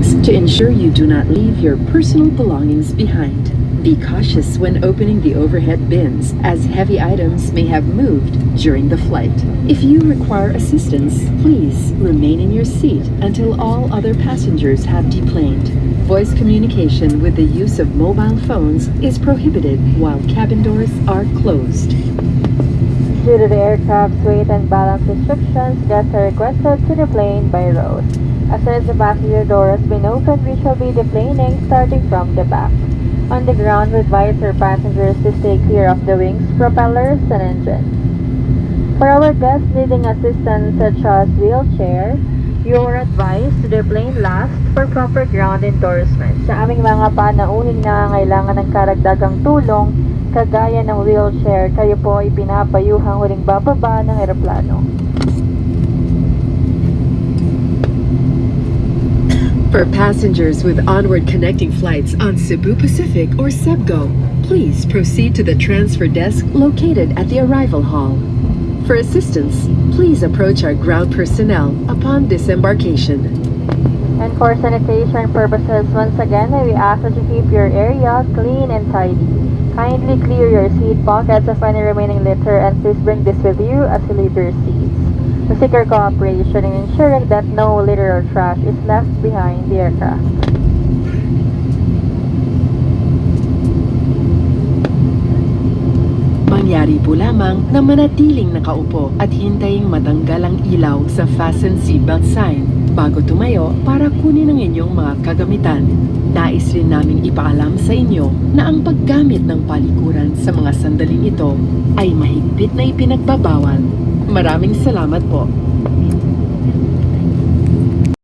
seatbelts to ensure you do not leave your personal belongings behind. Be cautious when opening the overhead bins, as heavy items may have moved during the flight. If you require assistance, please remain in your seat until all other passengers have deplaned. Voice communication with the use of mobile phones is prohibited while cabin doors are closed. Due to the aircraft's weight and balance restrictions, guests are requested to deplane by road. As soon as the passenger door has been opened, we shall be deplaning starting from the back. On the ground, we advise our passengers to stay clear of the wings, propellers, and engines. For our guests needing assistance such as wheelchair, you are advised to deplane last for proper ground endorsement. Sa aming mga panauhing nangangailangan ng karagdagang tulong, kagaya ng wheelchair, kayo po ay pinapayuhang huling bababa ng eroplano. For passengers with onward connecting flights on Cebu Pacific or Cebgo, please proceed to the transfer desk located at the arrival hall. For assistance, please approach our ground personnel upon disembarkation. And for sanitation purposes, once again, we ask that you keep your area clean and tidy. Kindly clear your seat pockets of any remaining litter and please bring this with you as you leave your seats. We seek your cooperation in ensuring that no litter or trash is left behind the aircraft. Mangyari po lamang na manatiling nakaupo at hintayin matanggal ang ilaw sa fasten seatbelt sign bago tumayo para kunin ang inyong mga kagamitan. Nais rin naming ipaalam sa inyo na ang paggamit ng palikuran sa mga sandaling ito ay mahigpit na ipinagbabawal. Maraming salamat po.